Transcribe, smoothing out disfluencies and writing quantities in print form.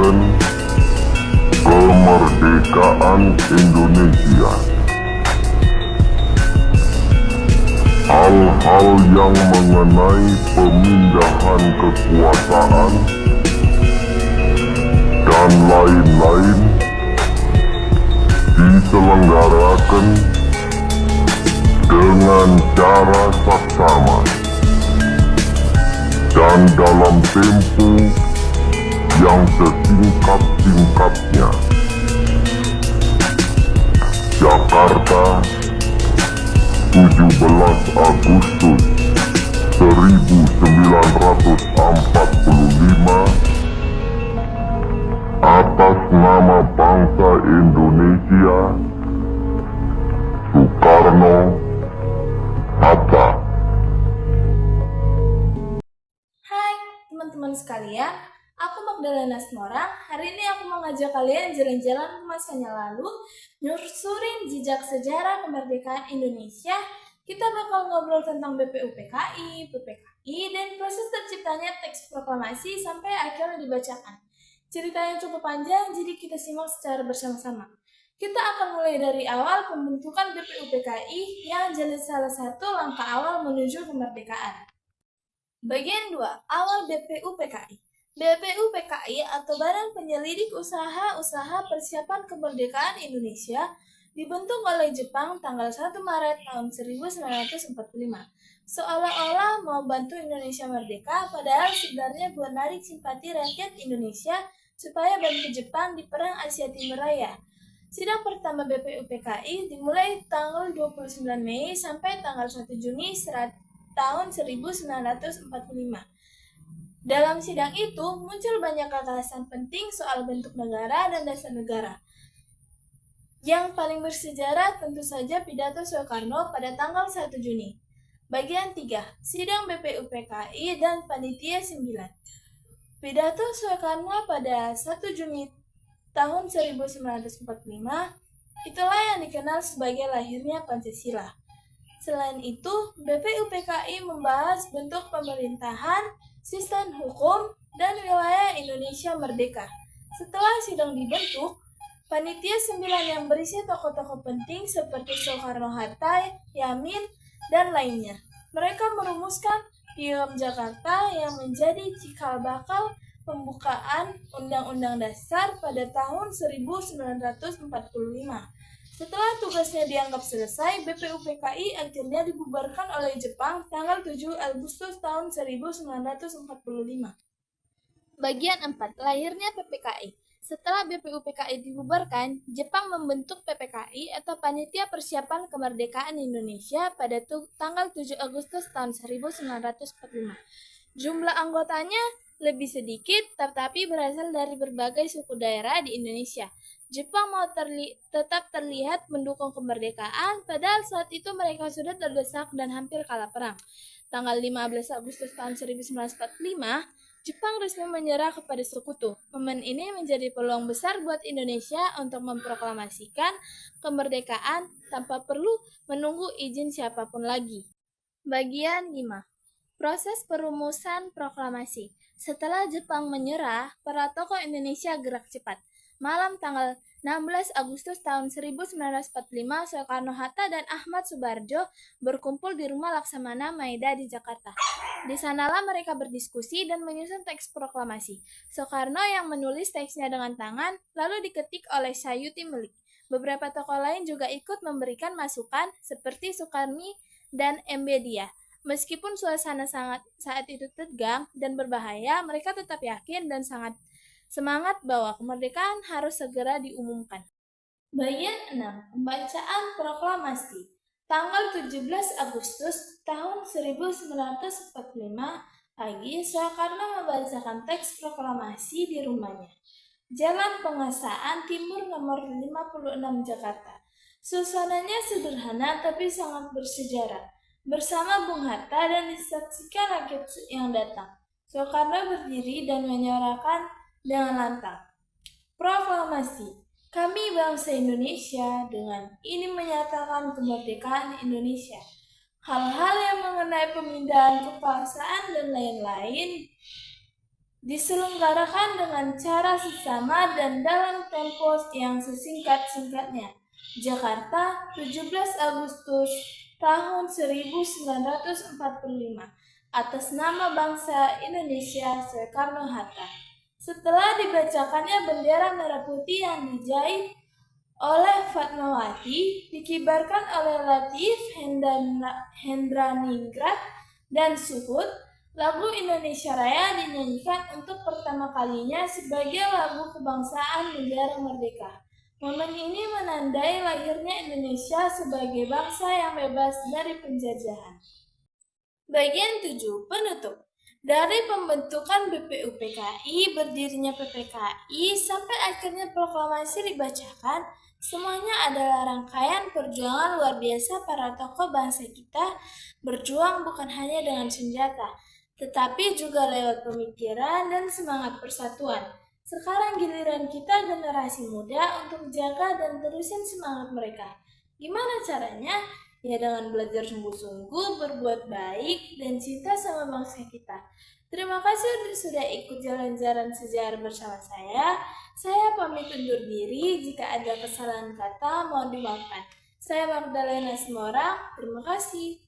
merayakan kemerdekaan Indonesia. Hal-hal yang mengenai pemindahan kekuasaan dan lain-lain diselenggarakan dengan cara saksama dan dalam tempo yang sesingkat-singkatnya. Jakarta, 17 Agustus 1945, atas nama bangsa Indonesia, Soekarno-Hatta. Hai teman-teman sekalian, aku Magdalena Smorang. Hari ini aku mengajak kalian jalan-jalan ke masa yang lalu, nyusurin jejak sejarah kemerdekaan Indonesia. Kita bakal ngobrol tentang BPUPKI, PPKI, dan proses terciptanya teks proklamasi sampai akhirnya dibacakan. Ceritanya cukup panjang, jadi kita simak secara bersama-sama. Kita akan mulai dari awal pembentukan BPUPKI yang jadi salah satu langkah awal menuju kemerdekaan. Bagian 2. Awal BPUPKI. BPUPKI atau Badan Penyelidik Usaha-Usaha Persiapan Kemerdekaan Indonesia dibentuk oleh Jepang tanggal 1 Maret tahun 1945. Seolah-olah mau bantu Indonesia merdeka, padahal sebenarnya buat narik simpati rakyat Indonesia supaya bantu Jepang di Perang Asia Timur Raya. Sidang pertama BPUPKI dimulai tanggal 29 Mei sampai tanggal 1 Juni tahun 1945. Dalam sidang itu muncul banyak gagasan penting soal bentuk negara dan dasar negara. Yang paling bersejarah tentu saja pidato Soekarno pada tanggal 1 Juni. Bagian 3. Sidang BPUPKI dan Panitia 9. Pidato Soekarno pada 1 Juni tahun 1945 itulah yang dikenal sebagai lahirnya Pancasila. Selain itu, BPUPKI membahas bentuk pemerintahan, sistem hukum, dan wilayah Indonesia merdeka. Setelah sidang dibentuk, Panitia 9 yang berisi tokoh-tokoh penting seperti Soekarno-Hatta, Yamin, dan lainnya. Mereka merumuskan Piagam Jakarta yang menjadi cikal bakal pembukaan Undang-Undang Dasar pada tahun 1945. Setelah tugasnya dianggap selesai, BPUPKI akhirnya dibubarkan oleh Jepang tanggal 7 Agustus tahun 1945. Bagian 4. Lahirnya PPKI. Setelah BPUPKI dibubarkan, Jepang membentuk PPKI atau Panitia Persiapan Kemerdekaan Indonesia pada tanggal 7 Agustus tahun 1945. Jumlah anggotanya lebih sedikit, tetapi berasal dari berbagai suku daerah di Indonesia. Jepang mau tetap terlihat mendukung kemerdekaan, padahal saat itu mereka sudah terdesak dan hampir kalah perang. Tanggal 15 Agustus tahun 1945, Jepang resmi menyerah kepada sekutu. Momen ini menjadi peluang besar buat Indonesia untuk memproklamasikan kemerdekaan tanpa perlu menunggu izin siapapun lagi. Bagian 5. Proses perumusan proklamasi. Setelah Jepang menyerah, para tokoh Indonesia gerak cepat. Malam tanggal 16 Agustus tahun 1945, Soekarno-Hatta dan Ahmad Subarjo berkumpul di rumah Laksamana Maeda di Jakarta. Di sanalah mereka berdiskusi dan menyusun teks proklamasi. Soekarno yang menulis teksnya dengan tangan, lalu diketik oleh Sayuti Melik. Beberapa tokoh lain juga ikut memberikan masukan seperti Sukarni dan Embedia. Meskipun suasana saat itu tegang dan berbahaya, mereka tetap yakin dan sangat semangat bahwa kemerdekaan harus segera diumumkan. Bagian 6. Pembacaan proklamasi. Tanggal 17 Agustus tahun 1945 pagi, Soekarno membacakan teks proklamasi di rumahnya. Jalan Pengasaan Timur nomor 56 Jakarta. Suasananya sederhana tapi sangat bersejarah. Bersama Bung Hatta dan disaksikan rakyat yang datang, Soekarno berdiri dan menyuarakan dengan lantang, "Proklamasi, kami bangsa Indonesia dengan ini menyatakan kemerdekaan Indonesia. Hal-hal yang mengenai pemindahan kekuasaan dan lain-lain diselenggarakan dengan cara sesama dan dalam tempo yang sesingkat-singkatnya. Jakarta, 17 Agustus tahun 1945, atas nama bangsa Indonesia Soekarno-Hatta. Setelah dibacakannya bendera merah putih yang dijahit oleh Fatmawati, dikibarkan oleh Latif Hendraningrat dan Suhud, lagu Indonesia Raya dinyanyikan untuk pertama kalinya sebagai lagu kebangsaan negara merdeka. Momen ini menandai lahirnya Indonesia sebagai bangsa yang bebas dari penjajahan. Bagian 7. Penutup. Dari pembentukan BPUPKI, berdirinya PPKI, sampai akhirnya proklamasi dibacakan, semuanya adalah rangkaian perjuangan luar biasa para tokoh bangsa kita berjuang bukan hanya dengan senjata, tetapi juga lewat pemikiran dan semangat persatuan. Sekarang giliran kita generasi muda untuk jaga dan terusin semangat mereka. Gimana caranya? Ya dengan belajar sungguh-sungguh, berbuat baik, dan cinta sama bangsa kita. Terima kasih sudah ikut jalan-jalan sejarah bersama saya. Saya pamit undur diri, jika ada kesalahan kata mohon dimaafkan. Saya Magdalena Semora, terima kasih.